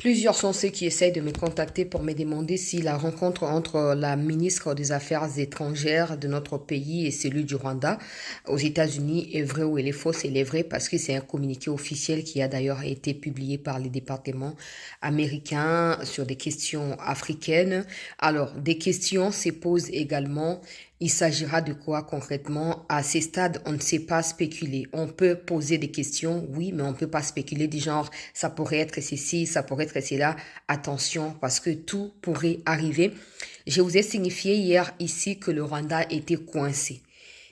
Plusieurs sont ceux qui essayent de me contacter pour me demander si la rencontre entre la ministre des Affaires étrangères de notre pays et celui du Rwanda aux États-Unis est vraie ou elle est fausse. Elle est vraie parce que c'est un communiqué officiel qui a d'ailleurs été publié par les départements américains sur des questions africaines. Alors, des questions se posent également. Il s'agira de quoi concrètement? À ces stades, on ne sait pas spéculer. On peut poser des questions, oui, mais on ne peut pas spéculer du genre, ça pourrait être ceci, ça pourrait être cela. Attention, parce que tout pourrait arriver. Je vous ai signifié hier ici que le Rwanda était coincé.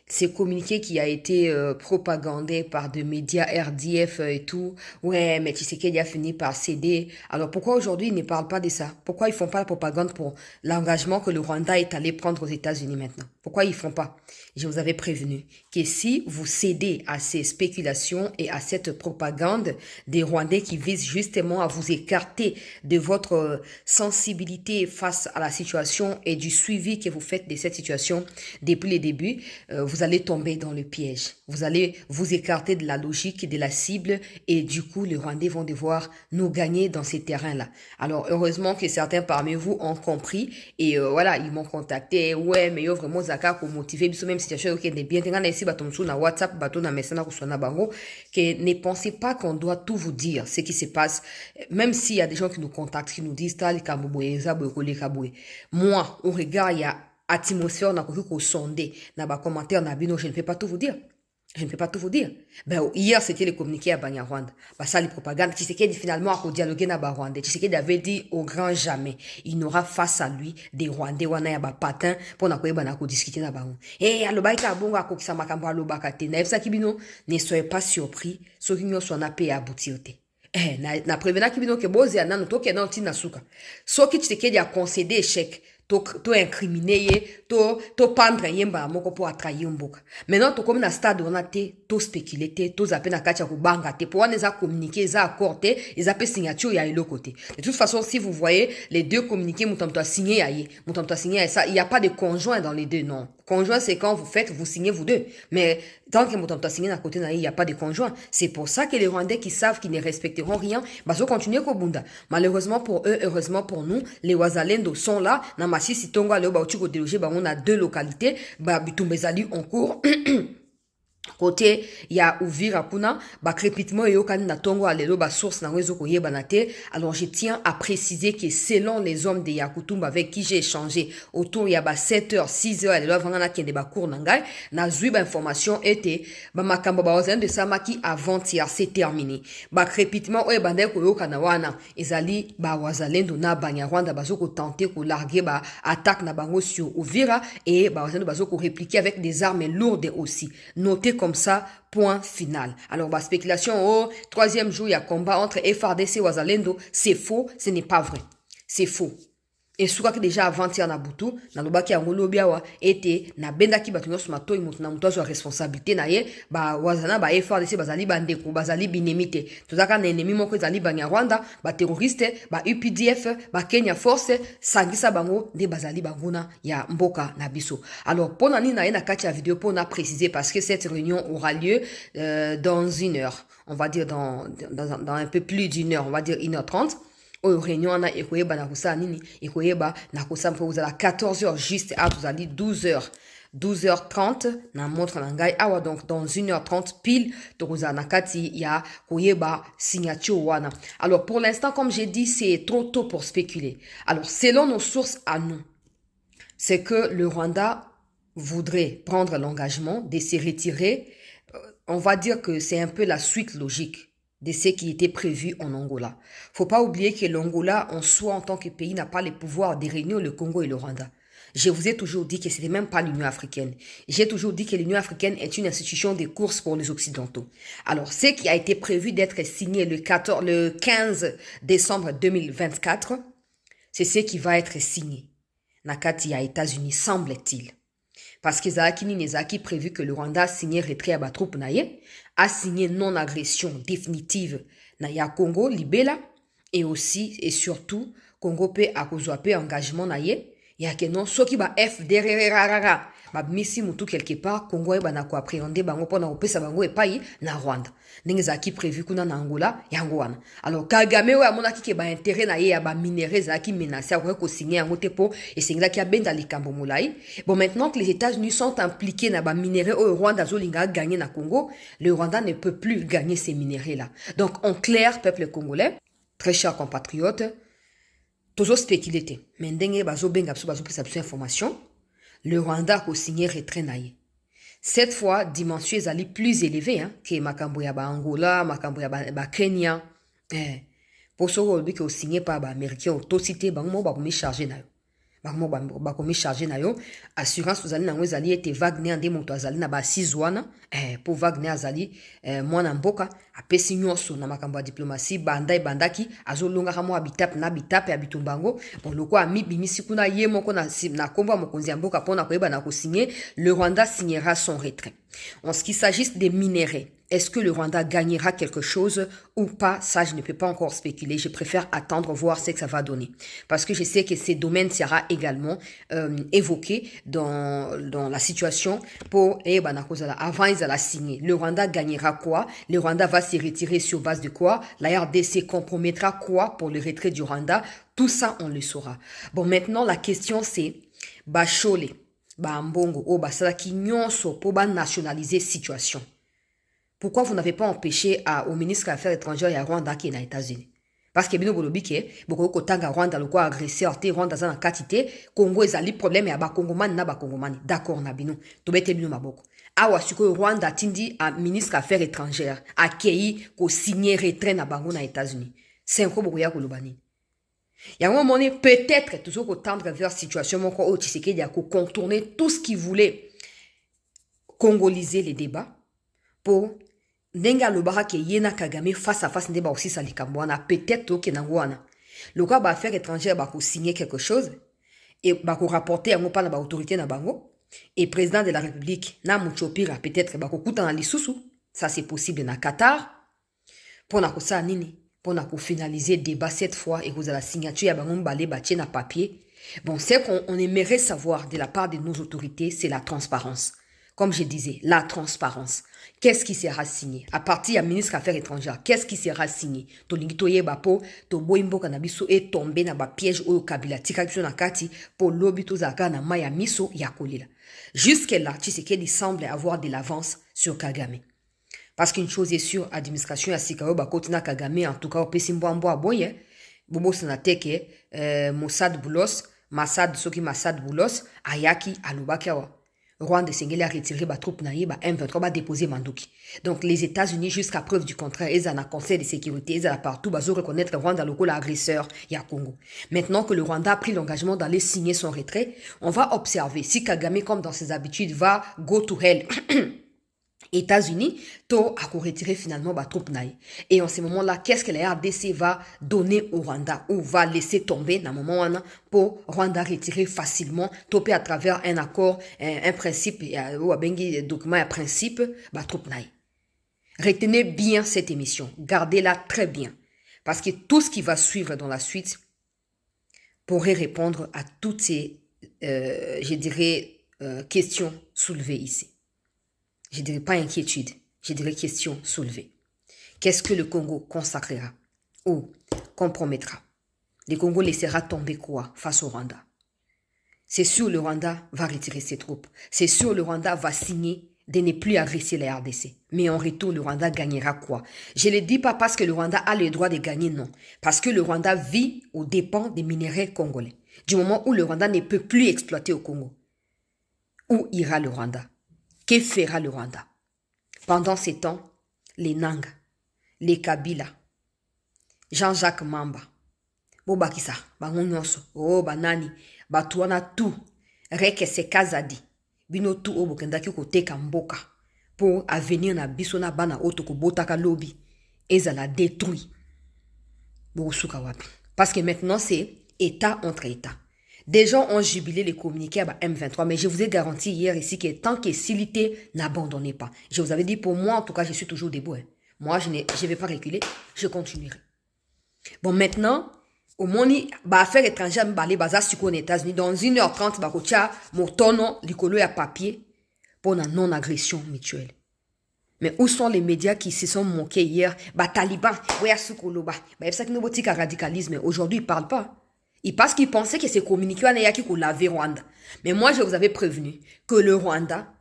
Ce communiqué qui a été propagandé par des médias RDF et tout, ouais, mais Tshisekedi a fini par céder. Alors pourquoi aujourd'hui ils ne parlent pas de ça? Pourquoi ils font pas la propagande pour l'engagement que le Rwanda est allé prendre aux États-Unis maintenant? Pourquoi ils font pas? Je vous avais prévenu que si vous cédez à ces spéculations et à cette propagande des Rwandais qui visent justement à vous écarter de votre sensibilité face à la situation et du suivi que vous faites de cette situation depuis le début, vous allez tomber dans le piège. Vous allez vous écarter de la logique, de la cible et du coup, les Rwandais vont devoir nous gagner dans ces terrains-là. Alors, heureusement que certains parmi vous ont compris et voilà, ils m'ont contacté. Ouais, mais yo vraiment Zaka pour motiver, biso même situation ok n'est bien tenga ici baton sur na WhatsApp, baton na message na kusona bango que ne pensez pas qu'on doit tout vous dire ce qui se passe même s'il y a des gens qui nous contactent qui nous disent tal kamboboyeza boyekole kabwe. Moi, au regard il y a atmosphère na koki ko sonder na ba commentaire na bino, je ne peux pas tout vous dire. Je ne peux pas tout vous dire. Ben, hier, c'était le communiqué à Banyarwanda. Ben, ça, les propagandes. Tshisekedi, finalement, a dialogué na Rwanda. Tshisekedi avait dit au grand jamais, il n'aura face à lui des Rwandais, wana ya ba patin, pour na koyeba na ko discuter na bango. Eh, alobaika abonga ko kisa makambo alobaka te. Na efsa kibino, ne soyez pas surpris, so kinyo so na pe aboutir te. Eh, na prevena kibino ke boze ya nano, to ke na oti na suka. So ki Tshisekedi a concédé échec, to incriminer ye, to pendre yemba moko po atrahi mboka. Maintenant to comme na stade on a to spéculer to zape na kacha ko banga te po wana za communiquer za accord te, za pe signature ya elo côté. De toute façon, si vous voyez les deux communiqués mutamto a signé ya ye, mutamto a signé ça, il y a pas de conjoint dans les deux, non. Conjoint c'est quand vous faites, vous signez vous deux. Mais tant que mutamto a signé à côté na il y a pas de conjoint. C'est pour ça que les Rwandais qui savent qu'ils ne respecteront rien, bah so continuer ko bunda. Malheureusement pour eux, heureusement pour nous, les Wazalendo sont là na Masisi Tongo le ba utiko déloger ba on a deux localités ba Bitumbezali en cours côté ya Uvira kuna ba crépitement yo kan na Tongo alelo ba source na wezo koyeba na te. Alors je tiens à préciser que selon les hommes de Yakutumba avec qui j'ai échangé autour ya ba 7h 6h alelo vanga na kende ba cour nangai na zui ba information était ba makambo ba ozen de samaki avant-hier c'est terminé ba crépitement o ebande ko yo kana wana ezali ba wazalendo na Banyarwanda bazoko tenter ko larguer ba attaque na bango sur Uvira et ba wazalendo bazoko répliquer avec des armes lourdes aussi. Notez comme ça, point final. Alors, bah, spéculation, oh, troisième jour, il y a combat entre FRDC et Wazalendo. C'est faux, ce n'est pas vrai. C'est faux. Et souvent que déjà avant-hier na butu, na lobaki ya ngolo biawa, ete na benda ki batu nyonso matoi mutu na mutu azo responsabilité na ye, ba wazana ba FRDC bazali bandeko, bazali binemite. Tozaka na ennemi moko ezali Banyarwanda, ba terroriste, ba UPDF, ba Kenya Force, sangisa bango nde bazali banguna ya mboka na biso. Alors, pona ni na ye na kati ya vidéo pona préciser parce que cette réunion aura lieu dans une heure. On va dire dans un peu plus d'une heure, on va dire 1h30. Oyo réunion na ekoyeba na kusa nini ekoyeba na kusa mpo uzala 14h juste à tozali 12h30 na montre na ngai awa donc dans 1h30 pile tokozala na kati ya koyeba signature wana. Alors pour l'instant comme j'ai dit c'est trop tôt pour spéculer. Alors selon nos sources à nous c'est que le Rwanda voudrait prendre l'engagement de se retirer. On va dire que c'est un peu la suite logique de ce qui était prévu en Angola. Faut pas oublier que l'Angola, en soi, en tant que pays, n'a pas le pouvoir de réunir le Congo et le Rwanda. Je vous ai toujours dit que c'était même pas l'Union africaine. J'ai toujours dit que l'Union africaine est une institution de course pour les Occidentaux. Alors, ce qui a été prévu d'être signé le 15 décembre 2024, c'est ce qui va être signé. Nakati à États-Unis, semble-t-il. Parce que Zaki Nezaki prévu que le Rwanda a signé retrait à ba troupe naye, a signé non-agression définitive na ya Congo, Libela, et aussi et surtout Congo pe akozwa pe engagement naye, ya que non soki ba FDR ba misi mutu quelque part Congo e bana ko appréhender bango pona opesa bango epai na Rwanda ndenge zaki prévu kuna na Angola yango wana. Alors Kagame oyo amonaki ke ba intérêt na ye ya ba minerais zaki menacé akoki ko signer yango te po esengela ki abenda likambo mulai. Bon, maintenant que les États-Unis sont impliqués dans les minerais au Rwanda zolinga gagné na Congo, le Rwanda ne peut plus gagner ces minerais là. Donc en clair, peuple congolais, très chers compatriotes, toujours spéculé. Mais ndenge bazo benga bazo pesa information, le Rwanda a signé retrait naïe. Cette fois, dimension est plus élevée que makambo ya ba Angola, makambo ya ba Kenya. Pour ce rôle que signé par ba Américains, autocité bango ba komi charger na yo. Bango ba komi charger na yo. Assurance vous allez na ngwezali ete Wagner ande moto azali na ba sizwana. Pour Wagner azali mwana mboka apesi nyonso na makambo ya diplomatie banda bandaki azolonga kamo habitap na habitap ya bitumbango. Bon loko ami bimisi kuna ye moko na kombo mokonzi ya mboka pona koyeba na ko signer, le Rwanda signera son retrait. En ce qui s'agisse des minerais, est-ce que le Rwanda gagnera quelque chose ou pas? Ça, je ne peux pas encore spéculer. Je préfère attendre, voir ce que ça va donner. Parce que je sais que ces domaines sera également évoqués dans la situation pour avant ils allaient signer. Le Rwanda gagnera quoi? Le Rwanda va se retirer sur base de quoi? La RDC compromettra quoi pour le retrait du Rwanda? Tout ça, on le saura. Bon, maintenant, la question c'est Bachole, Bambongo, Basalaki Nyonso pour nationaliser situation. Pourquoi vous n'avez pas empêché au ministre des Affaires étrangères à Rwanda qui est aux États-Unis? Parce que bino bolobi ke boko ko tanga Rwanda loko agresseur te Rwanda za na katité Congo ezali problème ya ba Congomani na ba Congomani. D'accord na bino. To bete bino maboko. Awa siko Rwanda tindi a ministre des Affaires étrangères accueilli ko signer retrait na bango na États-Unis. C'est un ko ya ko lobani. Il y a un moment donné, peut-être toujours ko tendre vers situation mon ko Tshisekedi a ko contourner tout ce qu'il voulait congoliser les débats pour Nenga lobara ke yena Kagame face à face ndeba aussi salikambwana peut-être ke nangwana. Le cas ba affaires étrangères ba ko signer quelque chose et ba ko rapporter yango pa na ba autorité na bango et président de la République na Muchopira peut-être ba ko kuta na lisusu, ça c'est possible na Qatar. Pour na ko sa nini, pour na ko finaliser débat cette fois et vous à la signature ya bango balé ba na papier. Bon, c'est qu'on aimerait savoir de la part de nos autorités, c'est la transparence. Comme je disais, la transparence. Qu'est-ce qui sera signé? À partir du ministre des Affaires étrangères, qu'est-ce qui sera signé? To lingito yebapo, to boimbo kanabiso est tombé na ba piège au kabila tika biso na kati pour lobito zaka na maya miso ya kolila. Jusque là, Tshisekedi semble avoir de l'avance sur Kagame. Parce qu'une chose est sûre, administration ya sikao ba kotina Kagame en tout cas au pesimbo aboye, bobo sanateke Mossad Boulos, Massad soki Massad Boulos, ayaki alubakawa. Rwanda Sengeli a retiré ba troupe naïe ba M23 ba déposé Manduki. Donc les États-Unis jusqu'à preuve du contraire, ils ont un conseil de sécurité, ils ont partout bazo reconnaître Rwanda local agresseur ya Congo. Maintenant que le Rwanda a pris l'engagement d'aller signer son retrait, on va observer si Kagame comme dans ses habitudes va go to hell. États-Unis, to a retirer finalement ba troupe naïe. Et en ce moment-là, qu'est-ce que la RDC va donner au Rwanda ou va laisser tomber dans le moment où pour Rwanda retirer facilement, toper à travers un accord, un principe, ou un document, un principe, ba troupe naïe. Retenez bien cette émission, gardez-la très bien, parce que tout ce qui va suivre dans la suite pourrait répondre à toutes ces, je dirais, questions soulevées ici. Je dirais pas inquiétude, je dirais question soulevée. Qu'est-ce que le Congo consacrera ou compromettra? Le Congo laissera tomber quoi face au Rwanda? C'est sûr le Rwanda va retirer ses troupes. C'est sûr le Rwanda va signer de ne plus agresser la RDC. Mais en retour, le Rwanda gagnera quoi? Je ne le dis pas parce que le Rwanda a le droit de gagner, non. Parce que le Rwanda vit aux dépens des minerais congolais. Du moment où le Rwanda ne peut plus exploiter au Congo. Où ira le Rwanda? Que fera le Rwanda? Pendant ces temps, les Nanga, les Kabila, Jean-Jacques Mamba, Bobakisa, Bango Nyonso, oh banani, batuana tout, reke se kazadi, bino tout o bokendaki koteka mboka, pour avenir na biso na bana oto ko botaka lobi, ezala détruit. Bosuka wapi. Parce que maintenant c'est État entre États. Des gens ont jubilé les communiqués à M23, mais je vous ai garanti hier ici que tant que Silité n'abandonnez pas. Je vous avais dit, pour moi, en tout cas, je suis toujours debout. Hein. Moi, je ne vais pas reculer, je continuerai. Bon, maintenant, au moni ba affaire étrangère balé baza siko aux États-Unis dans 1h30 ba kocha motono likolo ya papier pour la non agression mutuelle. Mais où sont les médias qui se sont moqués hier? Bah, Taliban, ouais, Soukolo, bah, c'est ça qui nous dit radicalisme. Aujourd'hui, ils parlent pas. Ils parce qu'ils pensaient que c'est communiqué à Nayaki qu'on l'avait Rwanda. Mais moi, je vous avais prévenu que le Rwanda,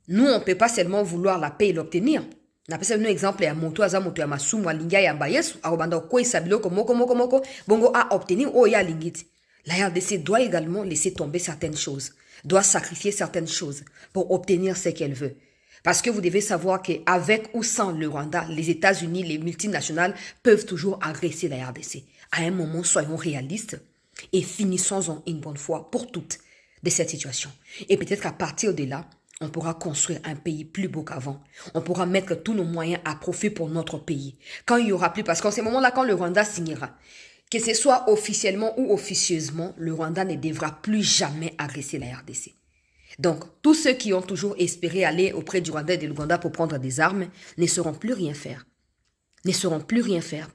nous, on peut pas seulement vouloir la paix et l'obtenir. On appelle ça un exemple, à Moto, à Moto, à Massoum, à Linga, à Mbayesu, à Rwanda, Koi, Sabilo, Moko, Bongo, à obtenir, oh, ya Lingit. La RDC doit également laisser tomber certaines choses, doit sacrifier certaines choses pour obtenir ce qu'elle veut. Parce que vous devez savoir qu'avec ou sans le Rwanda, les États-Unis, les multinationales peuvent toujours agresser la RDC. À un moment, soyons réalistes et finissons-en une bonne fois pour toutes de cette situation. Et peut-être qu'à partir de là, on pourra construire un pays plus beau qu'avant. On pourra mettre tous nos moyens à profit pour notre pays. Quand il y aura plus, parce qu'en ce moment-là, quand le Rwanda signera, que ce soit officiellement ou officieusement, le Rwanda ne devra plus jamais agresser la RDC. Donc, tous ceux qui ont toujours espéré aller auprès du Rwanda et de l'Ouganda pour prendre des armes ne sauront plus rien faire. Ne sauront plus rien faire.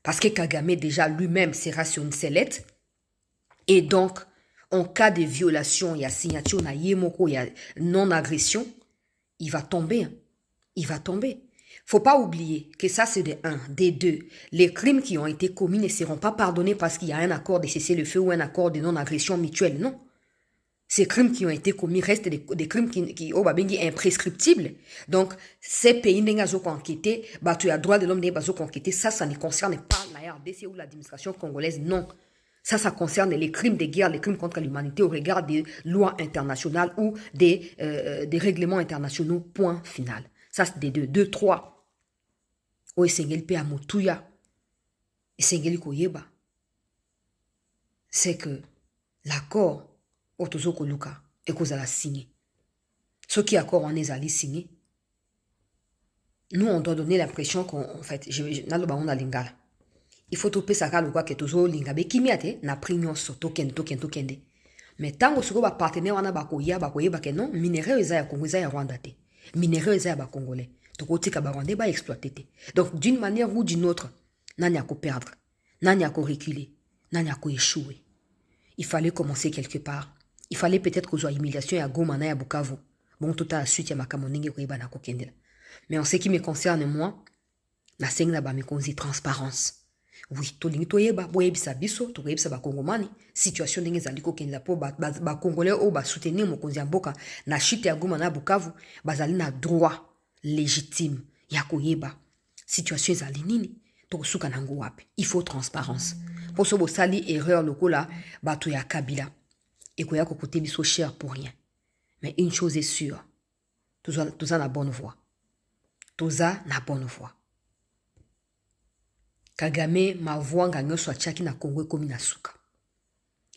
Parce que Kagame déjà lui-même sera sur une sellette. Et donc, en cas de violation, il y a signature, il y a yemoko, il y a non-agression, il va tomber. Il va tomber. Faut pas oublier que ça c'est de 1, des 2. Les crimes qui ont été commis ne seront pas pardonnés parce qu'il y a un accord de cessez-le-feu ou un accord de non-agression mutuelle. Non. Ces crimes qui ont été commis restent des crimes qui imprescriptibles. Donc, ces pays n'ont pas enquêté, tu as droit de l'homme n'a pas enquêté. Ça ne concerne pas la RDC ou l'administration congolaise. Non. Ça concerne les crimes de guerre, les crimes contre l'humanité au regard des lois internationales ou des règlements internationaux. Point final. Ça, c'est des 2. 2, 3. O esengeli pe amotuya. Esengeli koyeba. C'est que l'accord otozo koluka et kozala signé. Ceux qui accord on est allés signer. Nous on doit donner l'impression qu'en fait naloba on a lingala. Il faut toper ça le quoi que tozo lingabe kimiate na prinyo soto kende. Mais tango soko ba partenaire wana bakoya ke non minéraux eza ya Congo eza ya Rwanda te. Minéraux eza ya ba Congolais. Tokotika ba Rwanda ba exploiter te. Donc d'une manière ou d'une autre, nani ako perdre, nani ako reculer, nani ako échouer. Il fallait commencer quelque part. Il fallait peut-être que soit humiliation à Goma na à Bukavu. Bon, tout à la suite, il y a ma kamoningue qui est na kokendela. Mais en ce qui me concerne, moi, la seigne là-bas me conduit transparence. Oui, to lingi to yeba, bo yebisa biso, to yebisa ba Kongomani, situation ndenge zali kokendela po ba Congolais o ba soutenir mo konzi mboka na chute ya Goma na Bukavu, bazali na droit légitime ya koyeba. Situation ezali nini? To suka nango wapi. Il faut transparence. Pour ce bo sali erreur lokola ba to ya Kabila. Et qu'on y a côté biso cher pour rien. Mais une chose est sûre. Tout ça la bonne voie. Tout ça la bonne voie. Kagame ma voix ngagno soit chaki na Congo komi na suka.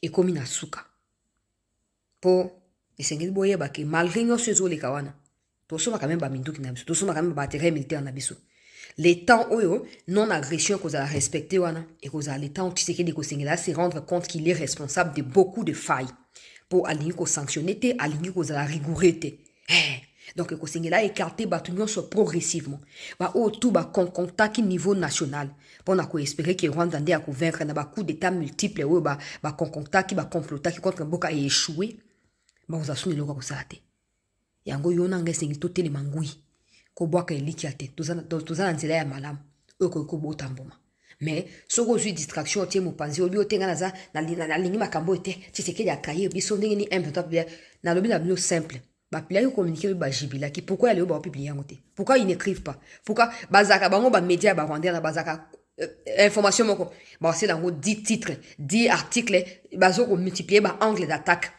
Et komi na suka. Po esengeli boye ba ke malgré nyo sezo le kawana. To so ba quand même ba minduki na biso. To so ba quand même ba terrain militaire na biso. Les temps oyo non agression qu'on a respecté wana et qu'on a les temps où tu sais que des là c'est rendre compte qu'il est responsable de beaucoup de failles pour aligner qu'on sanctionner te aligner qu'on a rigouré. Donc qu'on s'est là écarté batunion sur progressivement ba au tout ba contact niveau national pour na ko espérer que Rwanda ndé a convaincre na ba coup d'état multiples ou ba contact qui ba comploter qui contre Mboka et échoué ba on a sonné le ko ça te yango yona ngesengi toteli mangui ko boaka elikiate tozana nzela ya malamu oko ko botamboma. Mais soko zui distraction tie mo panzi obi otenga naza na lingi makambo ete tisekeli akaye biso ndenge ni M23 na lobi na bino simple ba plia yo communiquer ba jibila ki pourquoi aller ba publier yango te pourquoi ils n'écrivent pas pourquoi bazaka bango ba média ba rwandais na bazaka information moko ba c'est lango 10 titres 10 articles bazo ko multiplier ba angle d'attaque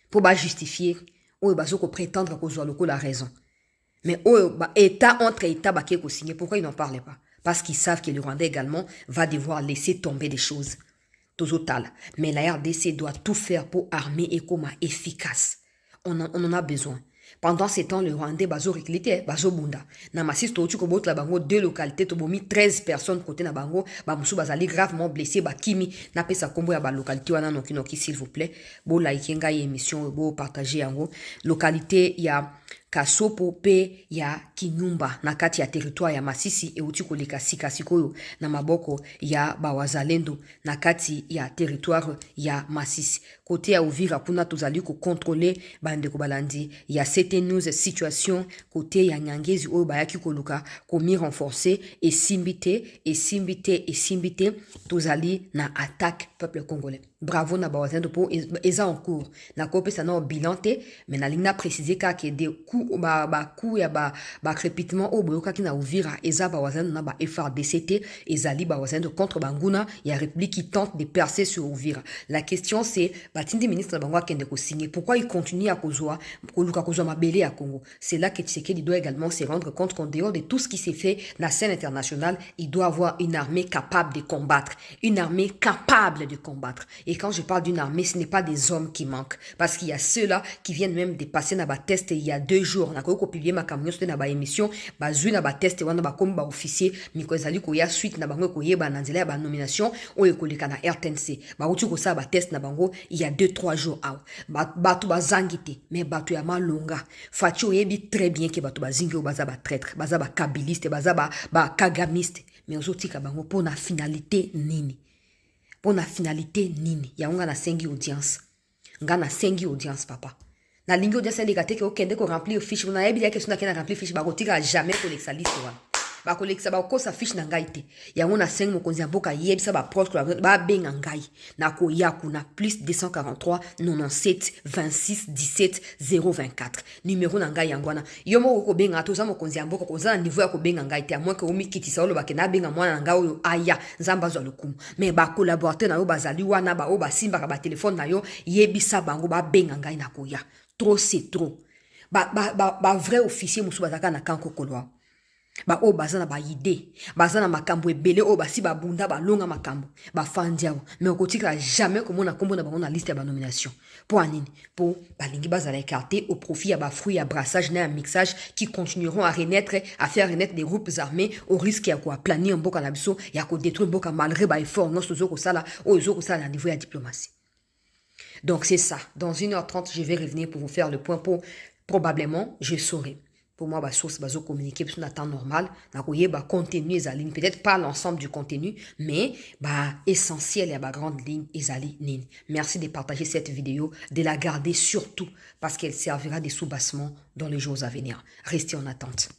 pour ba justifier ou bazo ko prétendre ko zo loko la raison. Mais État entre États qui est signé, pourquoi ils n'en parlaient pas? Parce qu'ils savent que le Rwanda également va devoir laisser tomber des choses. Total. Mais la RDC doit tout faire pour armer et comme efficace. On en a besoin. Pendant ces temps, le Rwandais bazo reclité, bazo bunda. Namasis totu ko bot la bango 2 localités to bomi 13 personnes côté na bango, ba musu bazali gravement blessés, ba kimi na pesa kombo ya ba localité wana noki s'il vous plaît. Bo like nga émission bo partager yango. Localité ya Kasopo pe ya Kinumba na kati ya territoire ya Masisi euti koleka sikasikoyo na maboko ya bawazalendo na kati ya territoire ya Masisi. Côté ya Uvira kuna tozali ko contrôler bandeko balandi ya CT News situation côté ya Nyangezi oyo bayaki koluka komi renforcer et simbite tozali na attaque peuple congolais. Bravo na bawazalendo po eza en cours na kopesa na bilan te mais na lina préciser ka ke de coup coup ya crépitement au boyoka ki na Uvira eza bawazalendo na ba FRDC ezali bawazalendo contre banguna ya République qui tente de percer sur Uvira. La question c'est batindi ministre bango akende ko signer, pourquoi il continue à kozwa koluka kozwa mabele ya Congo? C'est là que Tshisekedi doit également se rendre compte qu'en dehors de tout ce qui s'est fait na scène internationale, il doit avoir une armée capable de combattre, une armée capable de combattre. Et quand je parle d'une armée, ce n'est pas des hommes qui manquent. Parce qu'il y a ceux-là qui viennent même de passer dans le test il y a 2 jours. On a publié ma camion dans la émission. Bazou na ba test wana ba comme ba officier. Miko ezali ko ya suite na bango ko yeba na nzela ba nomination. O ekoleka na RTNC. Ba uti ko sa ba test na bango il y a 2-3 jours. Batu ba zangite. Mais batu ya malonga. Fachi oyebi très bien que batu ba zingi o baza ba traître. Baza ba kabiliste. Baza ba kagamiste. Mais ozoti ka bango pour na finalité nini. Pour la finalité nini ya nga na sengi audience nga na sengi audience papa na lingi audience ndekate ke okende ko remplir fiche na yebi ya ke suna ke na remplir fiche ba kotika jamais ko lexa liste wana ba ko lexa ba ko sa fiche na ngai te ya nga na sengi mokonzi ya mboka yebisa ba proche ba benga ngai na ko ya kuna plus 243 97 26 17 024 numéro na ngai yangwana yo moko ko benga to za mokonzi ya mboka ko za na niveau ya ko benga ngai te amwa ke omikitisa olo ba ke na benga mwana ngai oyo aya nzamba zo lokumu mais ba collaborateur na yo bazali wana ba o ba simba ka ba téléphone na yo yebisa bango ba benga ngai na ko ya trop c'est trop ba vrai officier musu bazaka na kanko kolwa ba o bazana ba idée bazana makambo ebele o basi ba bunda ba longa makambo ba fandiao mais okotika jamais komona kombo na bango na liste ya ba nomination pour anini pour balingi bazala écarté au profit ya ba fruit ya brassage na mixage qui continueront à renaître à faire renaître des groupes armés au risque ya quoi planir mboka na biso ya ko détruire mboka malgré ba effort non sozo ko sala o zo ko sala na niveau ya diplomatie. Donc c'est ça, dans 1h30 je vais revenir pour vous faire le point pour probablement je saurai. Pour moi, ma source va communiquer sur un temps normal. Na contenu ezali, peut-être pas l'ensemble du contenu, mais essentiel et grande ligne ezali nini. Merci de partager cette vidéo, de la garder surtout parce qu'elle servira de soubassement dans les jours à venir. Restez en attente.